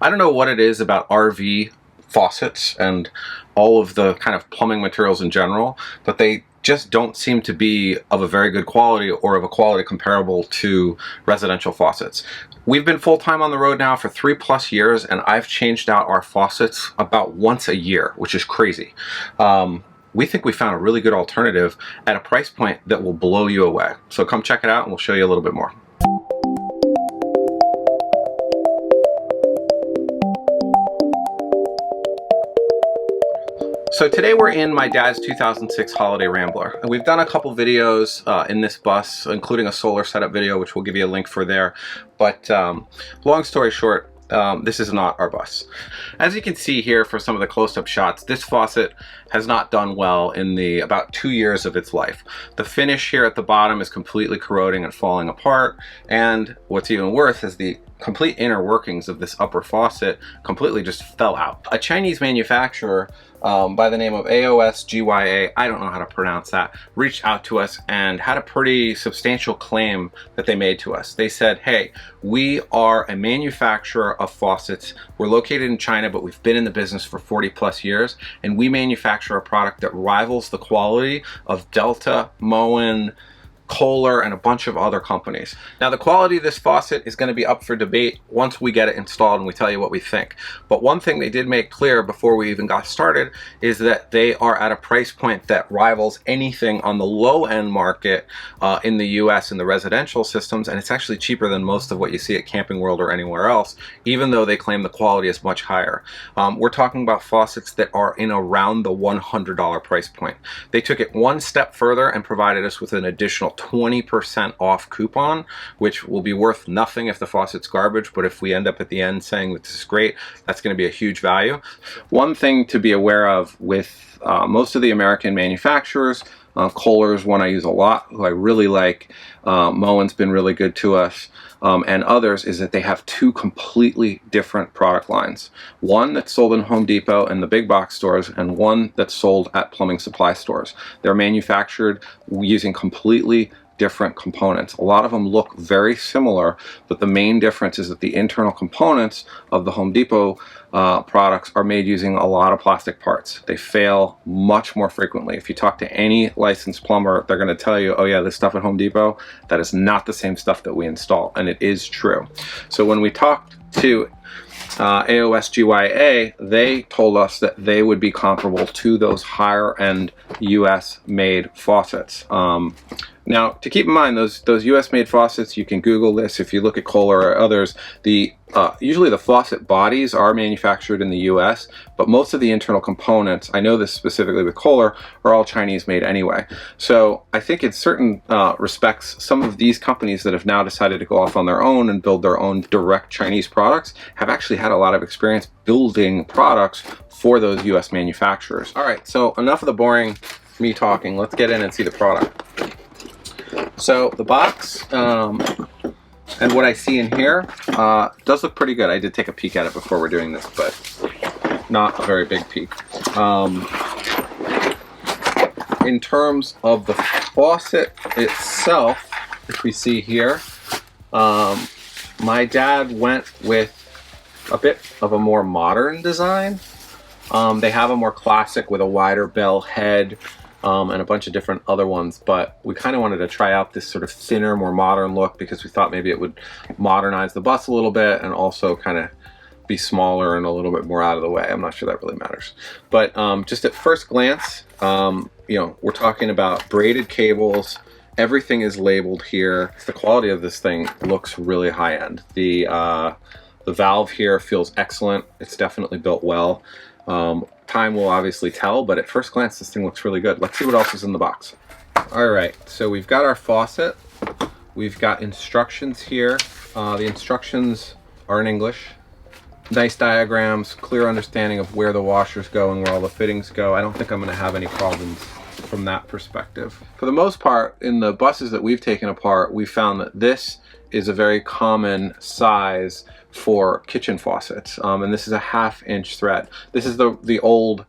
I don't know what it is about RV faucets and all of the kind of plumbing materials in general, but they just don't seem to be of a very good quality or of a quality comparable to residential faucets. We've been full-time on the road now for 3+ years, and I've changed out our faucets about once a year, which is crazy. We think we found a really good alternative at a price point that will blow you away. So come check it out and we'll show you a little bit more. So today we're in my dad's 2006 Holiday Rambler, and we've done a couple videos in this bus, including a solar setup video, which we'll give you a link for there. But long story short, this is not our bus. As you can see here for some of the close-up shots, this faucet has not done well in the about 2 years of its life. The finish here at the bottom is completely corroding and falling apart, and what's even worse is the complete inner workings of this upper faucet completely just fell out. A Chinese manufacturer by the name of AOSGYA, I don't know how to pronounce that, reached out to us and had a pretty substantial claim that they made to us. They said, hey, we are a manufacturer of faucets. We're located in China, but we've been in the business for 40+ years, and we manufacture a product that rivals the quality of Delta, Moen, Kohler, and a bunch of other companies. Now, the quality of this faucet is going to be up for debate once we get it installed and we tell you what we think. But one thing they did make clear before we even got started is that they are at a price point that rivals anything on the low-end market in the US in the residential systems, and it's actually cheaper than most of what you see at Camping World or anywhere else, even though they claim the quality is much higher. We're talking about faucets that are in around the $100 price point. They took it one step further and provided us with an additional 20% off coupon, which will be worth nothing if the faucet's garbage, but if we end up at the end saying that this is great, that's going to be a huge value. One thing to be aware of with most of the American manufacturers, Kohler is one I use a lot, who I really like. Moen's been really good to us, and others, is that they have two completely different product lines. One that's sold in Home Depot and the big box stores, and one that's sold at plumbing supply stores. They're manufactured using completely different components. A lot of them look very similar, but the main difference is that the internal components of the Home Depot products are made using a lot of plastic parts. They fail much more frequently. If you talk to any licensed plumber, they're going to tell you, oh yeah, this stuff at Home Depot, that is not the same stuff that we install, and it is true. So when we talked to AOSGYA, they told us that they would be comparable to those higher end US made faucets. Now, to keep in mind, those US made faucets, you can Google this. If you look at Kohler or others, usually the faucet bodies are manufactured in the US, but most of the internal components, I know this specifically with Kohler, are all Chinese made anyway. So I think in certain respects, some of these companies that have now decided to go off on their own and build their own direct Chinese products have actually had a lot of experience building products for those US manufacturers. All right, so enough of the boring me talking. Let's get in and see the product. So the box and what I see in here does look pretty good. I did take a peek at it before we're doing this, but not a very big peek. In terms of the faucet itself, which we see here, my dad went with a bit of a more modern design. They have a more classic with a wider bell head, and a bunch of different other ones, but we kind of wanted to try out this sort of thinner, more modern look because we thought maybe it would modernize the bus a little bit and also kind of be smaller and a little bit more out of the way. I'm not sure that really matters. But just at first glance, you know, we're talking about braided cables. Everything is labeled here. The quality of this thing looks really high end. The valve here feels excellent. It's definitely built well. Time will obviously tell, but at first glance, this thing looks really good. Let's see what else is in the box. All right, so we've got our faucet. We've got instructions here. The instructions are in English. Nice diagrams, clear understanding of where the washers go and where all the fittings go. I don't think I'm gonna have any problems from that perspective. For the most part, in the buses that we've taken apart, we found that this is a very common size for kitchen faucets, and this is a 1/2 inch thread. This is the old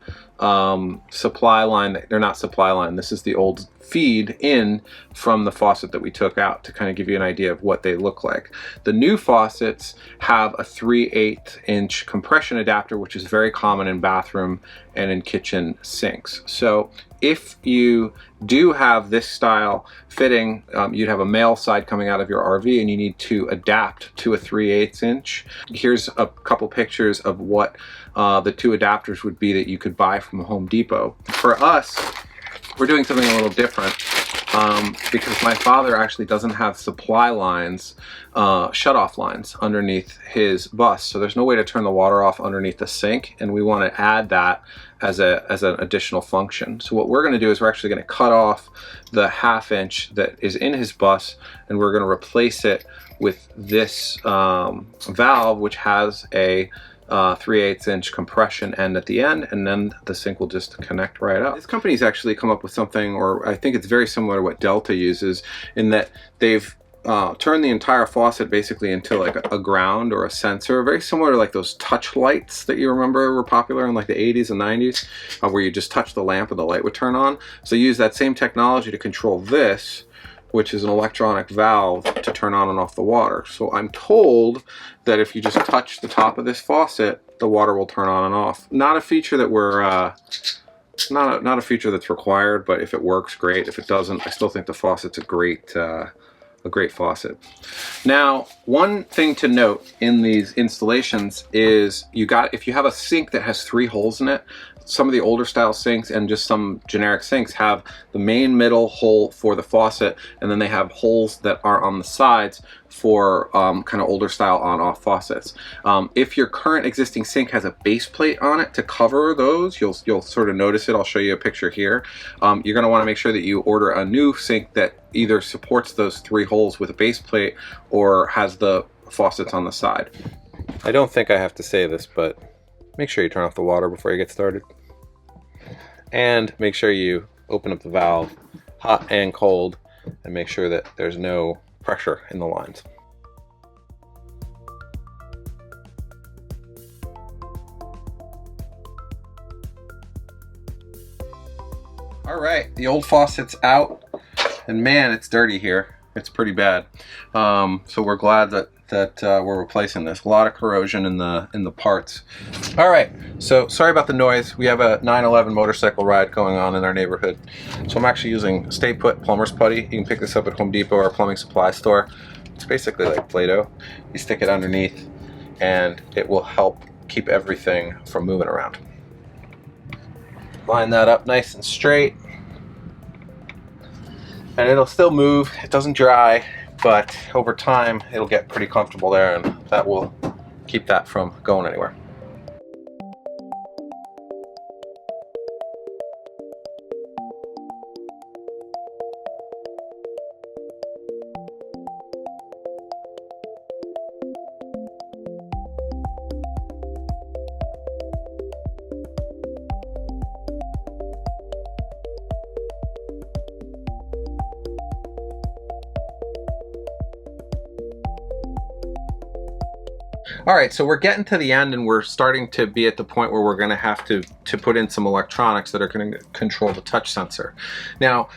supply line. They're not supply line. This is the old feed in from the faucet that we took out to kind of give you an idea of what they look like. The new faucets have a 3/8 inch compression adapter, which is very common in bathroom and in kitchen sinks. So if you do have this style fitting, you'd have a male side coming out of your RV and you need to adapt to a 3/8 inch. Here's a couple pictures of what the 2 adapters would be that you could buy from Home Depot. For us, we're doing something a little different because my father actually doesn't have supply lines, shut-off lines underneath his bus. So there's no way to turn the water off underneath the sink, and we want to add that as an additional function. So what we're going to do is we're actually going to cut off the 1/2 inch that is in his bus, and we're going to replace it with this valve, which has a 3/8 inch compression end at the end, and then the sink will just connect right up. This company's actually come up with something, or I think it's very similar to what Delta uses, in that they've turned the entire faucet basically into like a ground or a sensor, very similar to like those touch lights that you remember were popular in like the 80s and 90s, where you just touch the lamp and the light would turn on. So use that same technology to control this, which is an electronic valve to turn on and off the water. So I'm told that if you just touch the top of this faucet, the water will turn on and off. Not a feature that we're, not a feature that's required, but if it works, great. If it doesn't, I still think the faucet's a great faucet. Now, one thing to note in these installations is if you have a sink that has 3 holes in it, some of the older style sinks and just some generic sinks have the main middle hole for the faucet, and then they have holes that are on the sides for kind of older style on-off faucets. If your current existing sink has a base plate on it to cover those, you'll sort of notice it. I'll show you a picture here. You're going to want to make sure that you order a new sink that either supports those 3 holes with a base plate or has the faucets on the side. I don't think I have to say this, but make sure you turn off the water before you get started. And make sure you open up the valve, hot and cold, and make sure that there's no pressure in the lines. All right, the old faucet's out, and man, it's dirty here. It's pretty bad. So we're glad that we're replacing this. A lot of corrosion in the parts. All right, so sorry about the noise. We have a 9/11 motorcycle ride going on in our neighborhood. So I'm actually using Stay Put plumber's putty. You can pick this up at Home Depot or a plumbing supply store. It's basically like Play-Doh. You stick it underneath and it will help keep everything from moving around. Line that up nice and straight. And it'll still move. It doesn't dry, but over time it'll get pretty comfortable there, and that will keep that from going anywhere. All right, so we're getting to the end, and we're starting to be at the point where we're going to have to put in some electronics that are going to control the touch sensor. Now,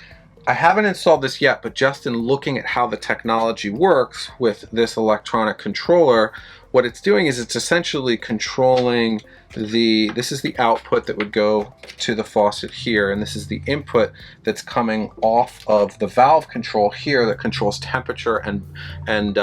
I haven't installed this yet, but just in looking at how the technology works with this electronic controller, what it's doing is it's essentially controlling this is the output that would go to the faucet here, and this is the input that's coming off of the valve control here that controls temperature and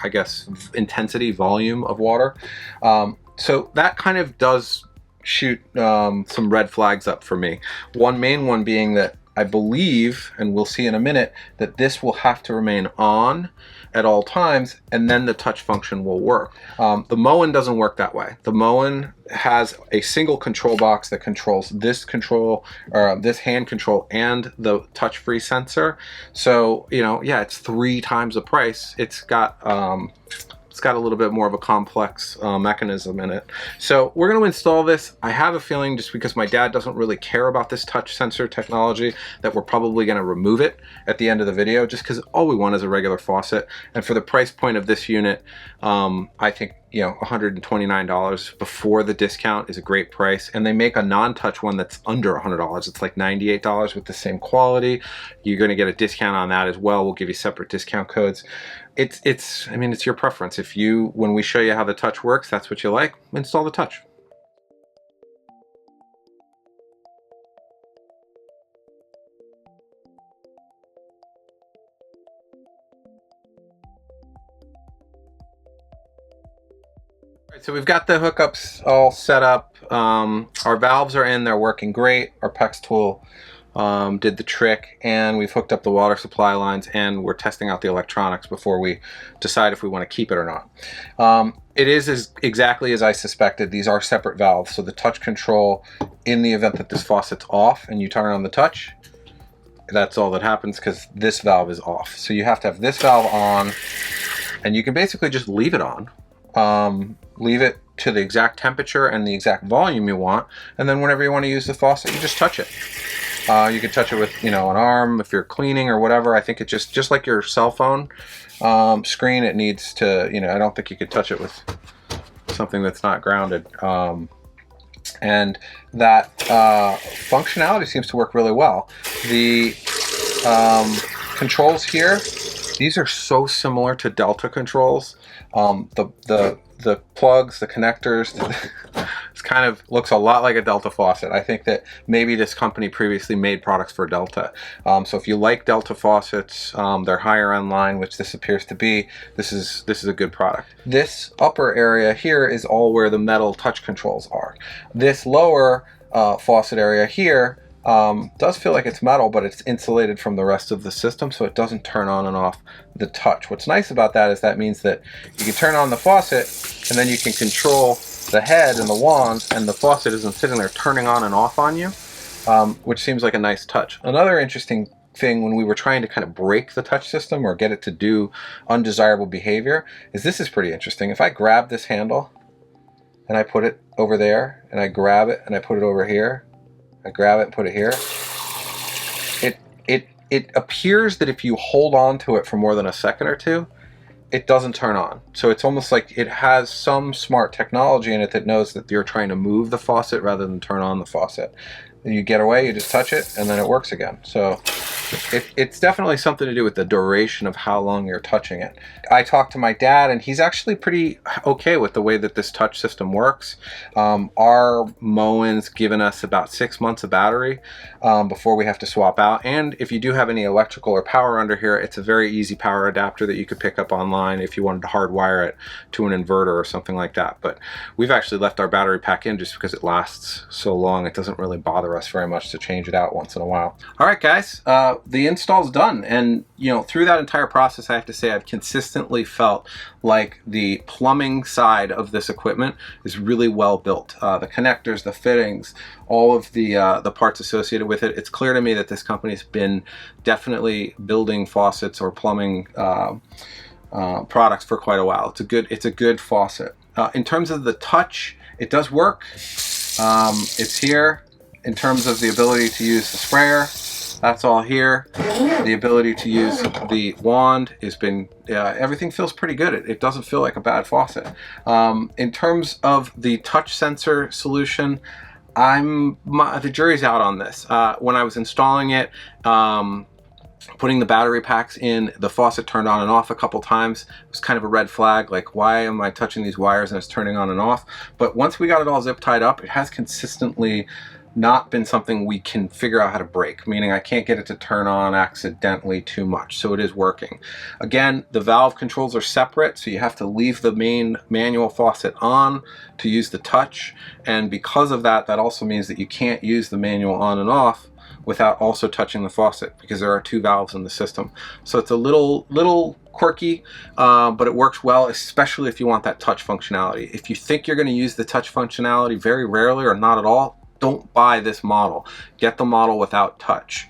I guess intensity, volume of water. So that kind of does shoot some red flags up for me. One main one being that I believe, and we'll see in a minute, that this will have to remain on at all times, and then the touch function will work. The Moen doesn't work that way. The Moen has a single control box that controls this control, or this hand control, and the touch-free sensor. So, you know, yeah, it's 3 times the price. It's got a little bit more of a complex mechanism in it. So we're going to install this. I have a feeling, just because my dad doesn't really care about this touch sensor technology, that we're probably going to remove it at the end of the video, just because all we want is a regular faucet. And for the price point of this unit, I think, you know, $129 before the discount is a great price. And they make a non-touch one that's under $100. It's like $98 with the same quality. You're going to get a discount on that as well. We'll give you separate discount codes. I mean, it's your preference. If you, when we show you how the touch works, that's what you like, install the touch. So we've got the hookups all set up. Our valves are in, they're working great. Our PEX tool did the trick, and we've hooked up the water supply lines, and we're testing out the electronics before we decide if we want to keep it or not. It is exactly as I suspected. These are separate valves, so the touch control, in the event that this faucet's off and you turn on the touch, that's all that happens because this valve is off. So you have to have this valve on, and you can basically just leave it on. Leave it to the exact temperature and the exact volume you want, and then whenever you want to use the faucet, you just touch it. You can touch it with, you know, an arm if you're cleaning or whatever. I think it just like your cell phone screen, it needs to, you know, I don't think you could touch it with something that's not grounded. And that functionality seems to work really well. The controls here, these are so similar to Delta controls. The plugs, the connectors, it kind of looks a lot like a Delta faucet. I think that maybe this company previously made products for Delta. So if you like Delta faucets, they're higher end line, which this appears to be. This is a good product. This upper area here is all where the metal touch controls are. This lower faucet area here does feel like it's metal, but it's insulated from the rest of the system, so it doesn't turn on and off the touch. What's nice about that is that means that you can turn on the faucet, and then you can control the head and the wand, and the faucet isn't sitting there turning on and off on you, which seems like a nice touch. Another interesting thing when we were trying to kind of break the touch system or get it to do undesirable behavior is this is pretty interesting. If I grab this handle and I put it over there, and I grab it and I put it over here, I grab it and put it here, it appears that if you hold on to it for more than a second or two, it doesn't turn on. So it's almost like it has some smart technology in it that knows that you're trying to move the faucet rather than turn on the faucet. You get away, you just touch it, and then it works again. So it's definitely something to do with the duration of how long you're touching it. I talked to my dad, and he's actually pretty okay with the way that this touch system works. Our Moen's given us about 6 months of battery before we have to swap out. And if you do have any electrical or power under here, it's a very easy power adapter that you could pick up online if you wanted to hardwire it to an inverter or something like that. But we've actually left our battery pack in just because it lasts so long. It doesn't really bother us very much to change it out once in a while. All right, guys, the install's done, and you know, through that entire process, I have to say I've consistently felt like the plumbing side of this equipment is really well built. The connectors, the fittings, all of the parts associated with it. It's clear to me that this company's been definitely building faucets or plumbing products for quite a while. It's a good faucet. In terms of the touch, it does work. It's here. In terms of the ability to use the sprayer, that's all here. The ability to use the wand has been, everything feels pretty good. It doesn't feel like a bad faucet. In terms of the touch sensor solution, the jury's out on this. When I was installing it, putting the battery packs in, the faucet turned on and off a couple times. It was kind of a red flag, like, why am I touching these wires and it's turning on and off? But once we got it all zip tied up, it has consistently not been something we can figure out how to break, meaning I can't get it to turn on accidentally too much, so it is working. Again, the valve controls are separate, so you have to leave the main manual faucet on to use the touch, and because of that, that also means that you can't use the manual on and off without also touching the faucet, because there are two valves in the system. So it's a little quirky, but it works well, especially if you want that touch functionality. If you think you're going to use the touch functionality very rarely or not at all, don't buy this model. Get the model without touch.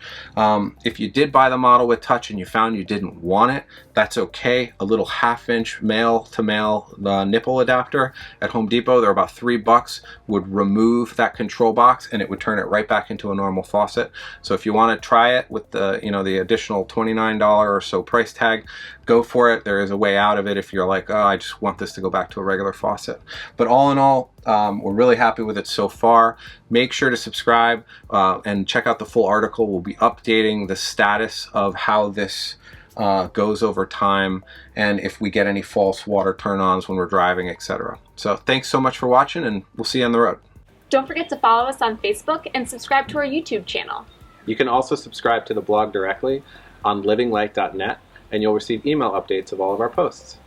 If you did buy the model with touch and you found you didn't want it, that's okay. A little 1/2" male to male nipple adapter at Home Depot, they're about $3, would remove that control box and it would turn it right back into a normal faucet. So if you want to try it with the, the additional $29 or so price tag, go for it. There is a way out of it if you're like, oh, I just want this to go back to a regular faucet. But all in all, we're really happy with it so far. Make sure to subscribe and check out the full article. We'll be updating the status of how this goes over time and if we get any false water turn-ons when we're driving, etc. So thanks so much for watching, and we'll see you on the road. Don't forget to follow us on Facebook and subscribe to our YouTube channel. You can also subscribe to the blog directly on LivinLite.net, and you'll receive email updates of all of our posts.